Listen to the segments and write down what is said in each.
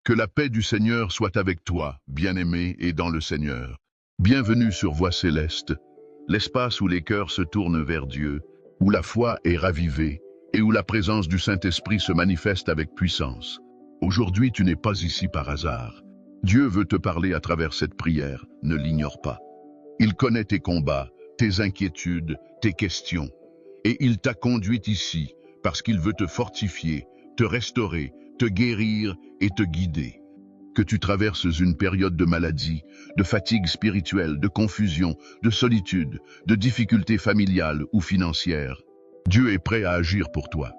Que la paix du Seigneur soit avec toi, bien-aimé et dans le Seigneur. Bienvenue sur Voix Céleste, l'espace où les cœurs se tournent vers Dieu, où la foi est ravivée et où la présence du Saint-Esprit se manifeste avec puissance. Aujourd'hui, tu n'es pas ici par hasard. Dieu veut te parler à travers cette prière, ne l'ignore pas. Il connaît tes combats, tes inquiétudes, tes questions, et il t'a conduite ici parce qu'il veut te fortifier, te restaurer, te guérir et te guider. Que tu traverses une période de maladie, de fatigue spirituelle, de confusion, de solitude, de difficultés familiales ou financières, Dieu est prêt à agir pour toi.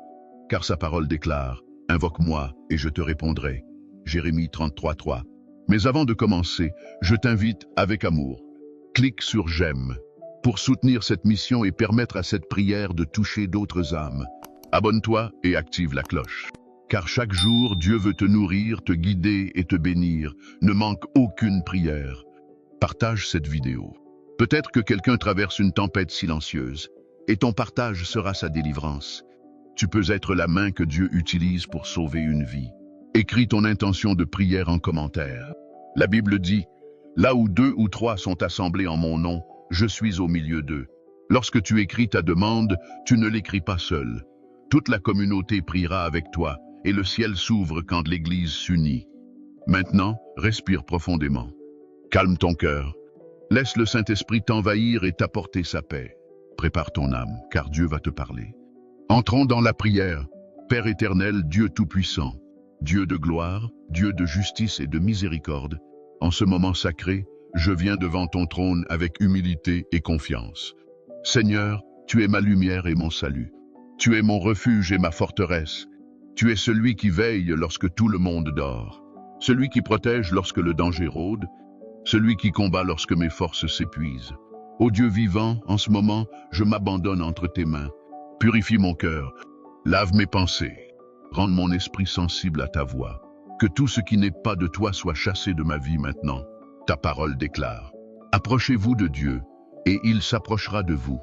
Car sa parole déclare « Invoque-moi et je te répondrai » Jérémie 33:3. Mais avant de commencer, je t'invite avec amour. Clique sur « J'aime » pour soutenir cette mission et permettre à cette prière de toucher d'autres âmes. Abonne-toi et active la cloche. Car chaque jour, Dieu veut te nourrir, te guider et te bénir. Ne manque aucune prière. Partage cette vidéo. Peut-être que quelqu'un traverse une tempête silencieuse, et ton partage sera sa délivrance. Tu peux être la main que Dieu utilise pour sauver une vie. Écris ton intention de prière en commentaire. La Bible dit, « Là où 2 ou 3 sont assemblés en mon nom, je suis au milieu d'eux. » Lorsque tu écris ta demande, tu ne l'écris pas seul. Toute la communauté priera avec toi, et le ciel s'ouvre quand l'Église s'unit. Maintenant, respire profondément. Calme ton cœur. Laisse le Saint-Esprit t'envahir et t'apporter sa paix. Prépare ton âme, car Dieu va te parler. Entrons dans la prière. Père éternel, Dieu tout-puissant, Dieu de gloire, Dieu de justice et de miséricorde, en ce moment sacré, je viens devant ton trône avec humilité et confiance. Seigneur, tu es ma lumière et mon salut. Tu es mon refuge et ma forteresse. Tu es celui qui veille lorsque tout le monde dort, celui qui protège lorsque le danger rôde, celui qui combat lorsque mes forces s'épuisent. Ô Dieu vivant, en ce moment, je m'abandonne entre tes mains. Purifie mon cœur, lave mes pensées, rende mon esprit sensible à ta voix. Que tout ce qui n'est pas de toi soit chassé de ma vie maintenant. Ta parole déclare. Approchez-vous de Dieu, et il s'approchera de vous.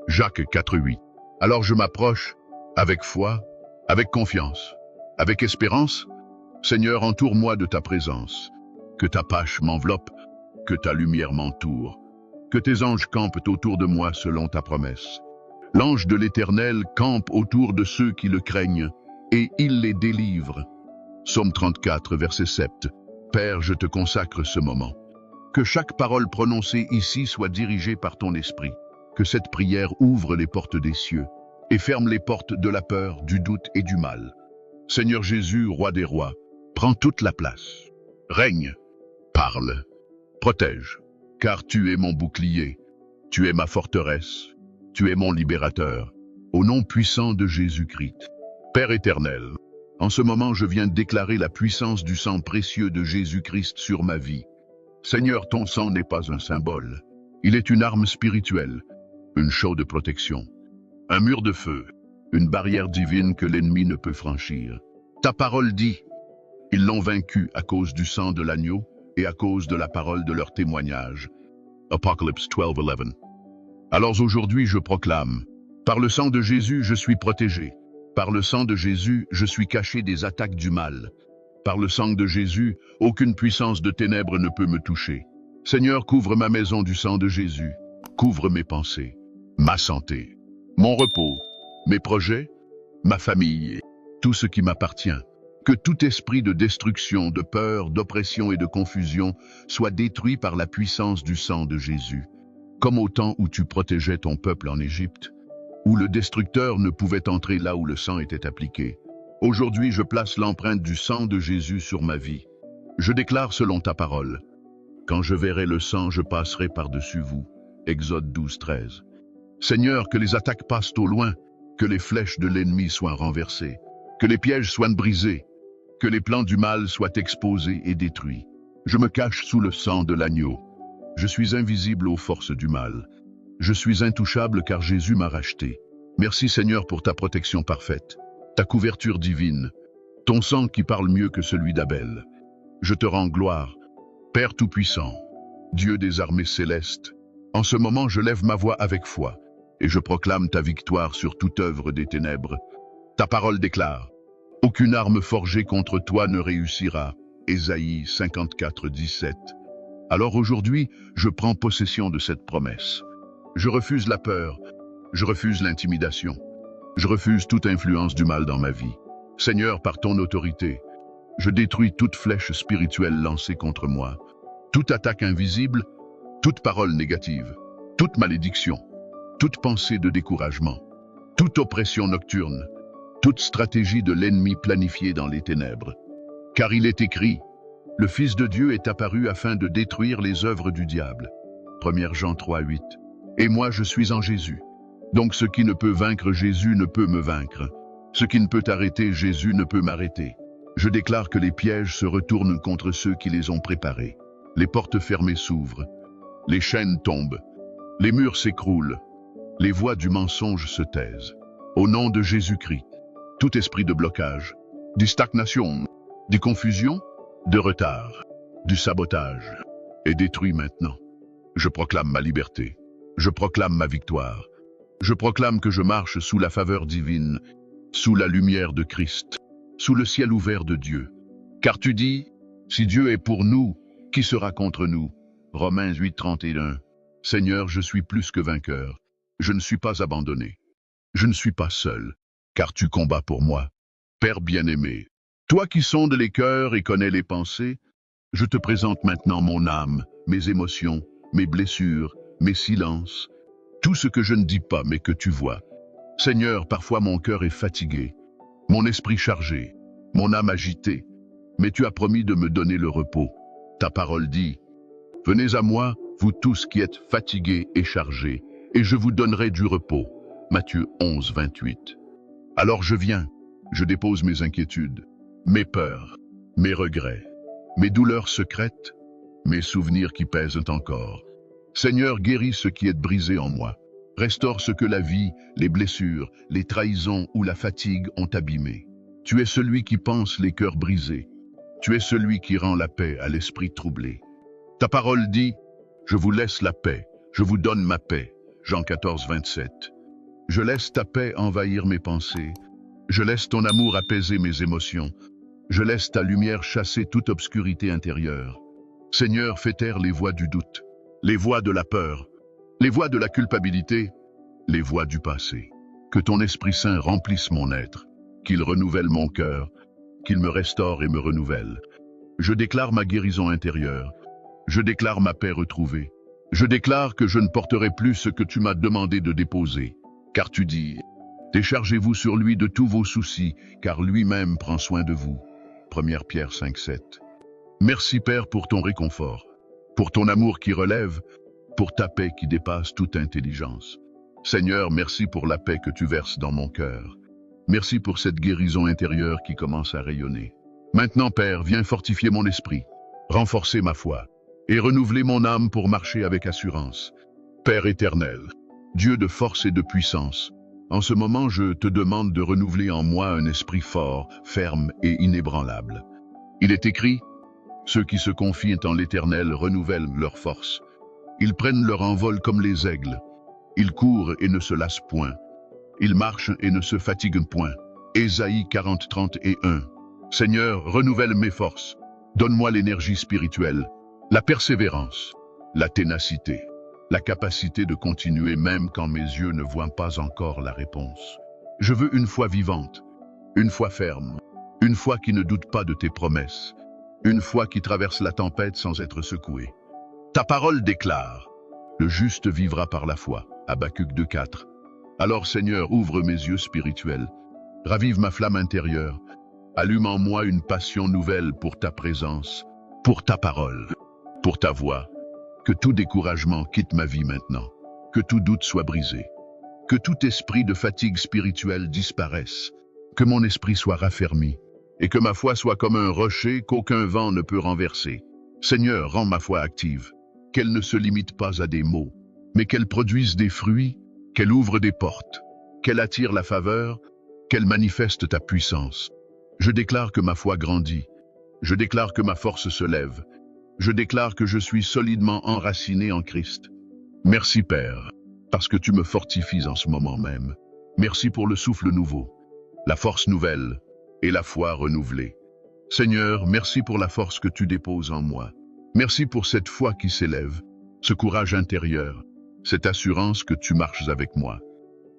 Jacques 4:8. Alors je m'approche, avec foi, avec confiance, avec espérance. Seigneur, entoure-moi de ta présence. Que ta pâche m'enveloppe, que ta lumière m'entoure. Que tes anges campent autour de moi selon ta promesse. L'ange de l'Éternel campe autour de ceux qui le craignent, et il les délivre. Psaume 34, verset 7. Père, je te consacre ce moment. Que chaque parole prononcée ici soit dirigée par ton esprit. Que cette prière ouvre les portes des cieux et ferme les portes de la peur, du doute et du mal. Seigneur Jésus, roi des rois, prends toute la place. Règne, parle, protège, car tu es mon bouclier, tu es ma forteresse, tu es mon libérateur. Au nom puissant de Jésus-Christ. Père éternel, en ce moment je viens déclarer la puissance du sang précieux de Jésus-Christ sur ma vie. Seigneur, ton sang n'est pas un symbole. Il est une arme spirituelle, une chaude de protection. Un mur de feu, une barrière divine que l'ennemi ne peut franchir. Ta parole dit, ils l'ont vaincu à cause du sang de l'agneau et à cause de la parole de leur témoignage. Apocalypse 12:11. Alors aujourd'hui je proclame, par le sang de Jésus je suis protégé. Par le sang de Jésus je suis caché des attaques du mal. Par le sang de Jésus, aucune puissance de ténèbres ne peut me toucher. Seigneur, couvre ma maison du sang de Jésus. Couvre mes pensées, ma santé, mon repos, mes projets, ma famille, tout ce qui m'appartient. Que tout esprit de destruction, de peur, d'oppression et de confusion soit détruit par la puissance du sang de Jésus. Comme au temps où tu protégeais ton peuple en Égypte, où le destructeur ne pouvait entrer là où le sang était appliqué. Aujourd'hui, je place l'empreinte du sang de Jésus sur ma vie. Je déclare selon ta parole, quand je verrai le sang, je passerai par-dessus vous. Exode 12:13. Seigneur, que les attaques passent au loin, que les flèches de l'ennemi soient renversées, que les pièges soient brisés, que les plans du mal soient exposés et détruits. Je me cache sous le sang de l'agneau. Je suis invisible aux forces du mal. Je suis intouchable car Jésus m'a racheté. Merci Seigneur pour ta protection parfaite, ta couverture divine, ton sang qui parle mieux que celui d'Abel. Je te rends gloire, Père Tout-Puissant, Dieu des armées célestes. En ce moment, je lève ma voix avec foi et je proclame ta victoire sur toute œuvre des ténèbres. Ta parole déclare, aucune arme forgée contre toi ne réussira. Ésaïe 54, 17. Alors aujourd'hui, je prends possession de cette promesse. Je refuse la peur, je refuse l'intimidation, je refuse toute influence du mal dans ma vie. Seigneur, par ton autorité, je détruis toute flèche spirituelle lancée contre moi, toute attaque invisible, toute parole négative, toute malédiction, toute pensée de découragement, toute oppression nocturne, toute stratégie de l'ennemi planifiée dans les ténèbres. Car il est écrit, le Fils de Dieu est apparu afin de détruire les œuvres du diable. 1 Jean 3, 8. Et moi je suis en Jésus. Donc ce qui ne peut vaincre Jésus ne peut me vaincre. Ce qui ne peut arrêter Jésus ne peut m'arrêter. Je déclare que les pièges se retournent contre ceux qui les ont préparés. Les portes fermées s'ouvrent. Les chaînes tombent. Les murs s'écroulent. Les voix du mensonge se taisent. Au nom de Jésus-Christ, tout esprit de blocage, de stagnation, de confusion, de retard, du sabotage est détruit maintenant. Je proclame ma liberté. Je proclame ma victoire. Je proclame que je marche sous la faveur divine, sous la lumière de Christ, sous le ciel ouvert de Dieu. Car tu dis, si Dieu est pour nous, qui sera contre nous? Romains 8, 31. Seigneur, je suis plus que vainqueur. Je ne suis pas abandonné. Je ne suis pas seul, car tu combats pour moi. Père bien-aimé, toi qui sondes les cœurs et connais les pensées, je te présente maintenant mon âme, mes émotions, mes blessures, mes silences, tout ce que je ne dis pas mais que tu vois. Seigneur, parfois mon cœur est fatigué, mon esprit chargé, mon âme agitée, mais tu as promis de me donner le repos. Ta parole dit, « Venez à moi, vous tous qui êtes fatigués et chargés, et je vous donnerai du repos. » Matthieu 11, 28. Alors je viens, je dépose mes inquiétudes, mes peurs, mes regrets, mes douleurs secrètes, mes souvenirs qui pèsent encore. Seigneur, guéris ce qui est brisé en moi. Restaure ce que la vie, les blessures, les trahisons ou la fatigue ont abîmé. Tu es celui qui pense les cœurs brisés. Tu es celui qui rend la paix à l'esprit troublé. Ta parole dit, « Je vous laisse la paix, je vous donne ma paix. » Jean 14, 27. Je laisse ta paix envahir mes pensées. Je laisse ton amour apaiser mes émotions. Je laisse ta lumière chasser toute obscurité intérieure. Seigneur, fais taire les voix du doute, les voix de la peur, les voix de la culpabilité, les voix du passé. Que ton Esprit Saint remplisse mon être, qu'il renouvelle mon cœur, qu'il me restaure et me renouvelle. Je déclare ma guérison intérieure. Je déclare ma paix retrouvée. Je déclare que je ne porterai plus ce que tu m'as demandé de déposer. Car tu dis, déchargez-vous sur lui de tous vos soucis, car lui-même prend soin de vous. 1 Pierre 5, 7. Merci Père pour ton réconfort, pour ton amour qui relève, pour ta paix qui dépasse toute intelligence. Seigneur, merci pour la paix que tu verses dans mon cœur. Merci pour cette guérison intérieure qui commence à rayonner. Maintenant Père, viens fortifier mon esprit, renforcer ma foi et renouveler mon âme pour marcher avec assurance. Père éternel, Dieu de force et de puissance, en ce moment je te demande de renouveler en moi un esprit fort, ferme et inébranlable. Il est écrit, ceux qui se confient en l'Éternel renouvellent leur force. Ils prennent leur envol comme les aigles. Ils courent et ne se lassent point. Ils marchent et ne se fatiguent point. Ésaïe 40, 31. Seigneur, renouvelle mes forces. Donne-moi l'énergie spirituelle, la persévérance, la ténacité, la capacité de continuer même quand mes yeux ne voient pas encore la réponse. Je veux une foi vivante, une foi ferme, une foi qui ne doute pas de tes promesses, une foi qui traverse la tempête sans être secouée. Ta parole déclare, le juste vivra par la foi. Habacuc 2, 4. Alors Seigneur, ouvre mes yeux spirituels, ravive ma flamme intérieure, allume en moi une passion nouvelle pour ta présence, pour ta parole, pour ta voix. Que tout découragement quitte ma vie maintenant, que tout doute soit brisé, que tout esprit de fatigue spirituelle disparaisse, que mon esprit soit raffermi, et que ma foi soit comme un rocher qu'aucun vent ne peut renverser. Seigneur, rends ma foi active, qu'elle ne se limite pas à des mots, mais qu'elle produise des fruits, qu'elle ouvre des portes, qu'elle attire la faveur, qu'elle manifeste ta puissance. Je déclare que ma foi grandit, je déclare que ma force se lève, je déclare que je suis solidement enraciné en Christ. Merci Père, parce que tu me fortifies en ce moment même. Merci pour le souffle nouveau, la force nouvelle et la foi renouvelée. Seigneur, merci pour la force que tu déposes en moi. Merci pour cette foi qui s'élève, ce courage intérieur, cette assurance que tu marches avec moi.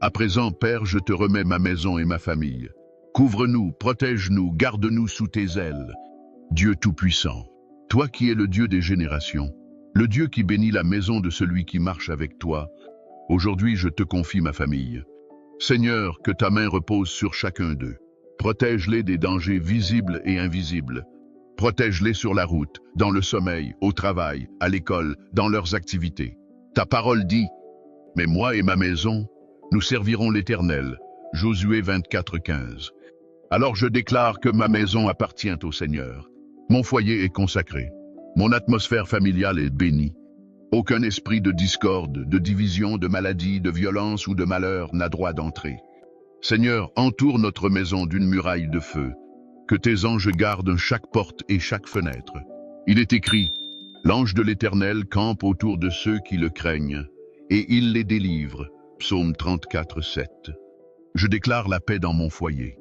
À présent, Père, je te remets ma maison et ma famille. Couvre-nous, protège-nous, garde-nous sous tes ailes. Dieu Tout-Puissant, toi qui es le Dieu des générations, le Dieu qui bénit la maison de celui qui marche avec toi, aujourd'hui je te confie ma famille. Seigneur, que ta main repose sur chacun d'eux. Protège-les des dangers visibles et invisibles. Protège-les sur la route, dans le sommeil, au travail, à l'école, dans leurs activités. Ta parole dit, « Mais moi et ma maison, nous servirons l'Éternel. » Josué 24:15. Alors je déclare que ma maison appartient au Seigneur. Mon foyer est consacré. Mon atmosphère familiale est bénie. Aucun esprit de discorde, de division, de maladie, de violence ou de malheur n'a droit d'entrer. Seigneur, entoure notre maison d'une muraille de feu. Que tes anges gardent chaque porte et chaque fenêtre. Il est écrit, « L'ange de l'Éternel campe autour de ceux qui le craignent, et il les délivre. » Psaume 34:7. Je déclare la paix dans mon foyer.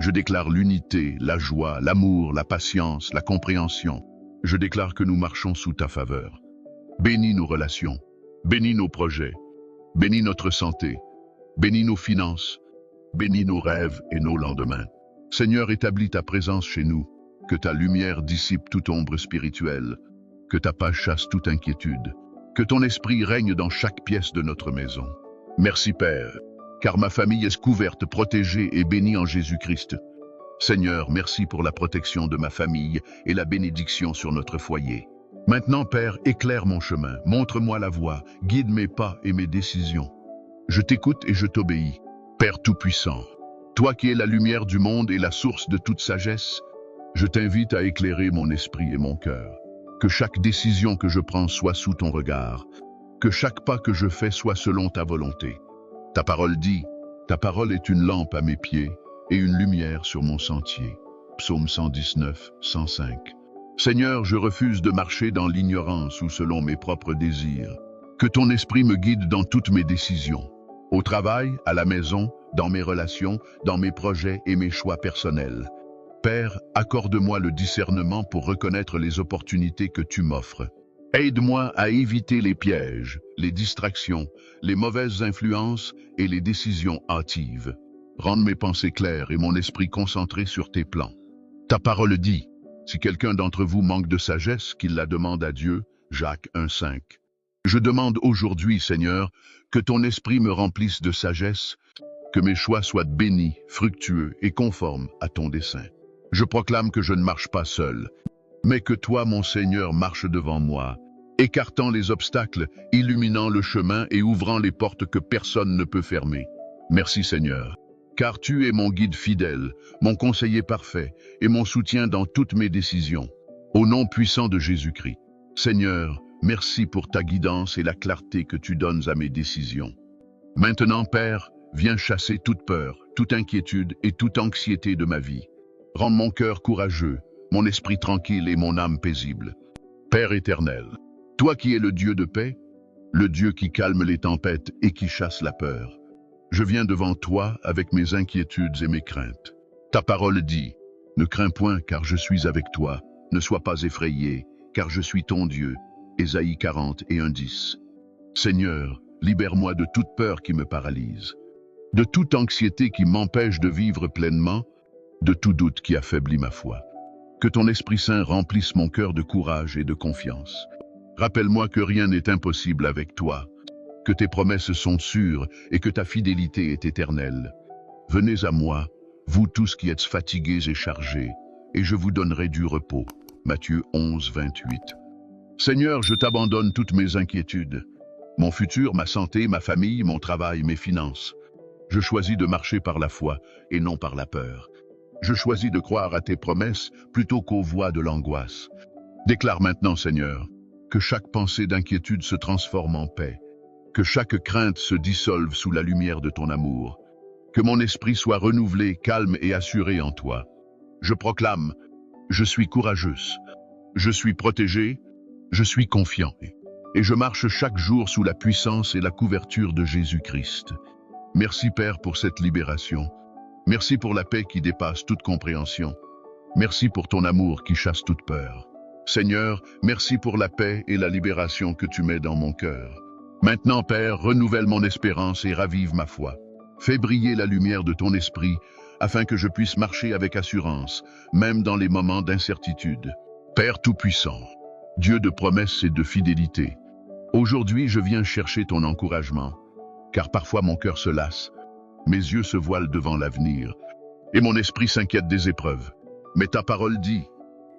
Je déclare l'unité, la joie, l'amour, la patience, la compréhension. Je déclare que nous marchons sous ta faveur. Bénis nos relations, bénis nos projets, bénis notre santé, bénis nos finances, bénis nos rêves et nos lendemains. Seigneur, établis ta présence chez nous, que ta lumière dissipe toute ombre spirituelle, que ta paix chasse toute inquiétude, que ton esprit règne dans chaque pièce de notre maison. Merci Père, car ma famille est couverte, protégée et bénie en Jésus-Christ. Seigneur, merci pour la protection de ma famille et la bénédiction sur notre foyer. Maintenant, Père, éclaire mon chemin, montre-moi la voie, guide mes pas et mes décisions. Je t'écoute et je t'obéis. Père Tout-Puissant, toi qui es la lumière du monde et la source de toute sagesse, je t'invite à éclairer mon esprit et mon cœur. Que chaque décision que je prends soit sous ton regard, que chaque pas que je fais soit selon ta volonté. Ta parole dit, ta parole est une lampe à mes pieds et une lumière sur mon sentier. Psaume 119, 105. Seigneur, je refuse de marcher dans l'ignorance ou selon mes propres désirs. Que ton esprit me guide dans toutes mes décisions. Au travail, à la maison, dans mes relations, dans mes projets et mes choix personnels. Père, accorde-moi le discernement pour reconnaître les opportunités que tu m'offres. Aide-moi à éviter les pièges, les distractions, les mauvaises influences et les décisions hâtives. Rends mes pensées claires et mon esprit concentré sur tes plans. Ta parole dit, si quelqu'un d'entre vous manque de sagesse, qu'il la demande à Dieu, Jacques 1:5. Je demande aujourd'hui, Seigneur, que ton esprit me remplisse de sagesse, que mes choix soient bénis, fructueux et conformes à ton dessein. Je proclame que je ne marche pas seul, mais que toi, mon Seigneur, marches devant moi, écartant les obstacles, illuminant le chemin et ouvrant les portes que personne ne peut fermer. Merci Seigneur, car tu es mon guide fidèle, mon conseiller parfait et mon soutien dans toutes mes décisions. Au nom puissant de Jésus-Christ. Seigneur, merci pour ta guidance et la clarté que tu donnes à mes décisions. Maintenant, Père, viens chasser toute peur, toute inquiétude et toute anxiété de ma vie. Rends mon cœur courageux, mon esprit tranquille et mon âme paisible. Père éternel, toi qui es le Dieu de paix, le Dieu qui calme les tempêtes et qui chasse la peur, je viens devant toi avec mes inquiétudes et mes craintes. Ta parole dit, ne crains point car je suis avec toi, ne sois pas effrayé car je suis ton Dieu. Ésaïe 40 et 1:10. Seigneur, libère-moi de toute peur qui me paralyse, de toute anxiété qui m'empêche de vivre pleinement, de tout doute qui affaiblit ma foi. Que ton Esprit Saint remplisse mon cœur de courage et de confiance. Rappelle-moi que rien n'est impossible avec toi, que tes promesses sont sûres et que ta fidélité est éternelle. Venez à moi, vous tous qui êtes fatigués et chargés, et je vous donnerai du repos. Matthieu 11, 28. Seigneur, je t'abandonne toutes mes inquiétudes, mon futur, ma santé, ma famille, mon travail, mes finances. Je choisis de marcher par la foi et non par la peur. Je choisis de croire à tes promesses plutôt qu'aux voix de l'angoisse. Déclare maintenant, Seigneur, que chaque pensée d'inquiétude se transforme en paix, que chaque crainte se dissolve sous la lumière de ton amour, que mon esprit soit renouvelé, calme et assuré en toi. Je proclame, je suis courageuse, je suis protégée, je suis confiant, et je marche chaque jour sous la puissance et la couverture de Jésus-Christ. Merci Père pour cette libération. Merci pour la paix qui dépasse toute compréhension. Merci pour ton amour qui chasse toute peur. Seigneur, merci pour la paix et la libération que tu mets dans mon cœur. Maintenant, Père, renouvelle mon espérance et ravive ma foi. Fais briller la lumière de ton esprit, afin que je puisse marcher avec assurance, même dans les moments d'incertitude. Père Tout-Puissant, Dieu de promesses et de fidélité, aujourd'hui je viens chercher ton encouragement, car parfois mon cœur se lasse, mes yeux se voilent devant l'avenir, et mon esprit s'inquiète des épreuves. Mais ta parole dit,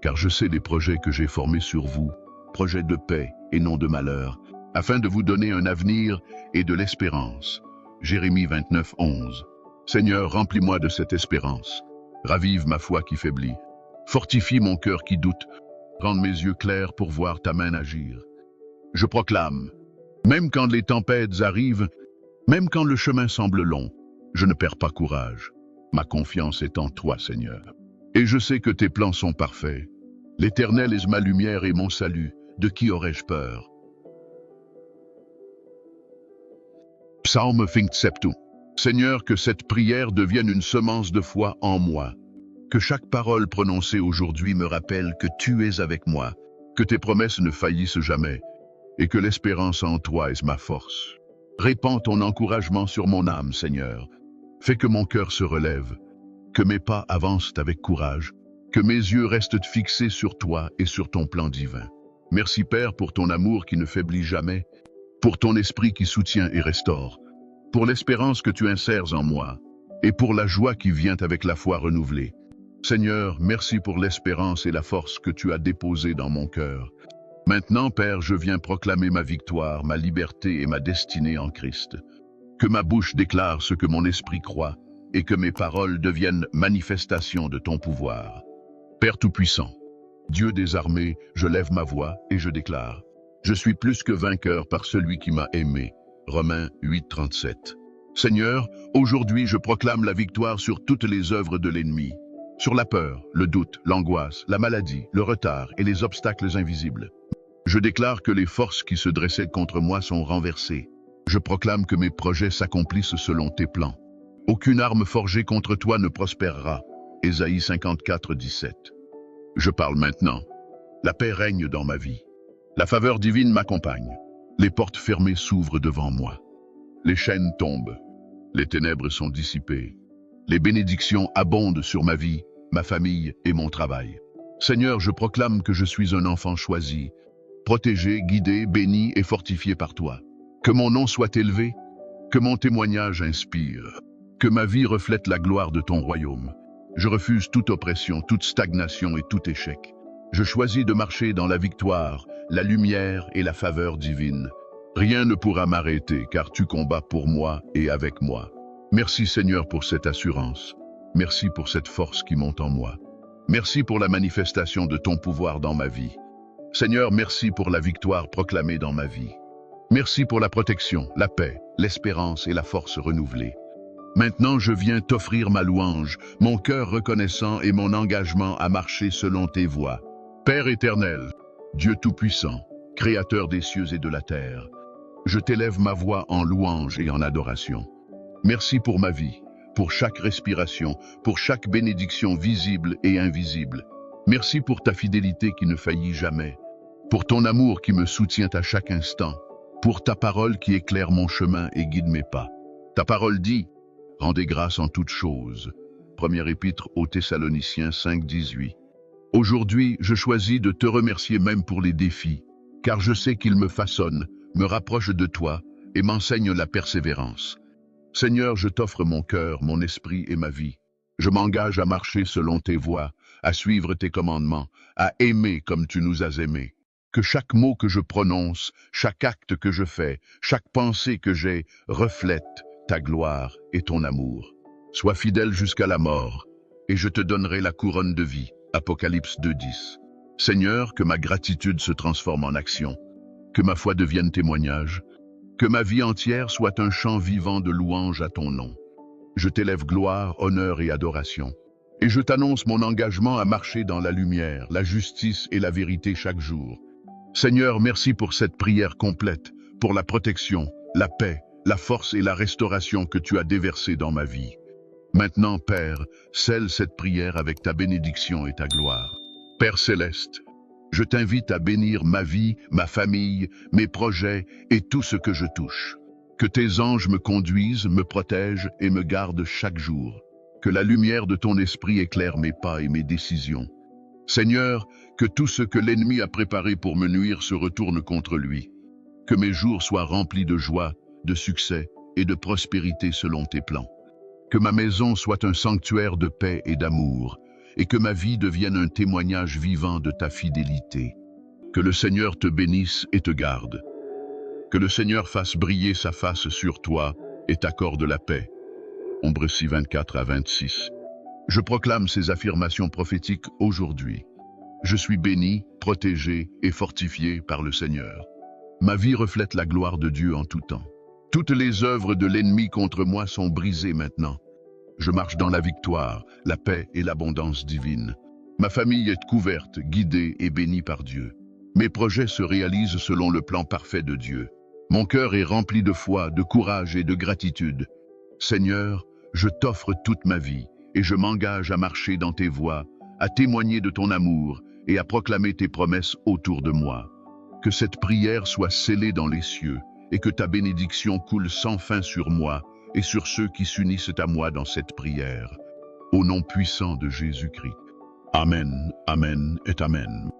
car je sais les projets que j'ai formés sur vous, projets de paix et non de malheur, afin de vous donner un avenir et de l'espérance. Jérémie 29, 11. Seigneur, remplis-moi de cette espérance. Ravive ma foi qui faiblit. Fortifie mon cœur qui doute. Rends mes yeux clairs pour voir ta main agir. Je proclame, même quand les tempêtes arrivent, même quand le chemin semble long, je ne perds pas courage. Ma confiance est en toi, Seigneur. Et je sais que tes plans sont parfaits. L'Éternel est ma lumière et mon salut. De qui aurais-je peur? Psaume 27. Seigneur, que cette prière devienne une semence de foi en moi. Que chaque parole prononcée aujourd'hui me rappelle que tu es avec moi, que tes promesses ne faillissent jamais, et que l'espérance en toi est ma force. Répands ton encouragement sur mon âme, Seigneur. Fais que mon cœur se relève, que mes pas avancent avec courage, que mes yeux restent fixés sur toi et sur ton plan divin. Merci Père pour ton amour qui ne faiblit jamais, pour ton esprit qui soutient et restaure, pour l'espérance que tu insères en moi, et pour la joie qui vient avec la foi renouvelée. Seigneur, merci pour l'espérance et la force que tu as déposées dans mon cœur. Maintenant, Père, je viens proclamer ma victoire, ma liberté et ma destinée en Christ. Que ma bouche déclare ce que mon esprit croit, et que mes paroles deviennent manifestation de ton pouvoir. Père Tout-Puissant, Dieu des armées, je lève ma voix et je déclare: je suis plus que vainqueur par celui qui m'a aimé. Romains 8, 37. Seigneur, aujourd'hui je proclame la victoire sur toutes les œuvres de l'ennemi, sur la peur, le doute, l'angoisse, la maladie, le retard et les obstacles invisibles. Je déclare que les forces qui se dressaient contre moi sont renversées. Je proclame que mes projets s'accomplissent selon tes plans. Aucune arme forgée contre toi ne prospérera. Ésaïe 54, 17. Je parle maintenant. La paix règne dans ma vie. La faveur divine m'accompagne. Les portes fermées s'ouvrent devant moi. Les chaînes tombent. Les ténèbres sont dissipées. Les bénédictions abondent sur ma vie, ma famille et mon travail. Seigneur, je proclame que je suis un enfant choisi, protégé, guidé, béni et fortifié par toi. Que mon nom soit élevé, que mon témoignage inspire, que ma vie reflète la gloire de ton royaume. Je refuse toute oppression, toute stagnation et tout échec. Je choisis de marcher dans la victoire, la lumière et la faveur divine. Rien ne pourra m'arrêter, car tu combats pour moi et avec moi. Merci Seigneur pour cette assurance. Merci pour cette force qui monte en moi. Merci pour la manifestation de ton pouvoir dans ma vie. Seigneur, merci pour la victoire proclamée dans ma vie. Merci pour la protection, la paix, l'espérance et la force renouvelée. Maintenant, je viens t'offrir ma louange, mon cœur reconnaissant et mon engagement à marcher selon tes voies. Père éternel, Dieu tout-puissant, Créateur des cieux et de la terre, je t'élève ma voix en louange et en adoration. Merci pour ma vie, pour chaque respiration, pour chaque bénédiction visible et invisible. Merci pour ta fidélité qui ne faillit jamais, pour ton amour qui me soutient à chaque instant, pour ta parole qui éclaire mon chemin et guide mes pas. Ta parole dit: rendez grâce en toutes choses. Première épître aux Thessaloniciens 5, 18. Aujourd'hui, je choisis de te remercier même pour les défis, car je sais qu'ils me façonnent, me rapprochent de toi et m'enseignent la persévérance. Seigneur, je t'offre mon cœur, mon esprit et ma vie. Je m'engage à marcher selon tes voies, à suivre tes commandements, à aimer comme tu nous as aimés. Que chaque mot que je prononce, chaque acte que je fais, chaque pensée que j'ai reflète ta gloire et ton amour. Sois fidèle jusqu'à la mort, et je te donnerai la couronne de vie. Apocalypse 2.10. Seigneur, que ma gratitude se transforme en action, que ma foi devienne témoignage, que ma vie entière soit un chant vivant de louange à ton nom. Je t'élève gloire, honneur et adoration, et je t'annonce mon engagement à marcher dans la lumière, la justice et la vérité chaque jour. Seigneur, merci pour cette prière complète, pour la protection, la paix, la force et la restauration que tu as déversée dans ma vie. Maintenant, Père, scelle cette prière avec ta bénédiction et ta gloire. Père céleste, je t'invite à bénir ma vie, ma famille, mes projets et tout ce que je touche. Que tes anges me conduisent, me protègent et me gardent chaque jour. Que la lumière de ton esprit éclaire mes pas et mes décisions. Seigneur, que tout ce que l'ennemi a préparé pour me nuire se retourne contre lui. Que mes jours soient remplis de joie, de succès et de prospérité selon tes plans. Que ma maison soit un sanctuaire de paix et d'amour, et que ma vie devienne un témoignage vivant de ta fidélité. Que le Seigneur te bénisse et te garde. Que le Seigneur fasse briller sa face sur toi et t'accorde la paix. Ombre 6, 24 à 26. Je proclame ces affirmations prophétiques aujourd'hui. Je suis béni, protégé et fortifié par le Seigneur. Ma vie reflète la gloire de Dieu en tout temps. Toutes les œuvres de l'ennemi contre moi sont brisées maintenant. Je marche dans la victoire, la paix et l'abondance divine. Ma famille est couverte, guidée et bénie par Dieu. Mes projets se réalisent selon le plan parfait de Dieu. Mon cœur est rempli de foi, de courage et de gratitude. Seigneur, je t'offre toute ma vie et je m'engage à marcher dans tes voies, à témoigner de ton amour et à proclamer tes promesses autour de moi. Que cette prière soit scellée dans les cieux et que ta bénédiction coule sans fin sur moi et sur ceux qui s'unissent à moi dans cette prière. Au nom puissant de Jésus-Christ. Amen, Amen et Amen.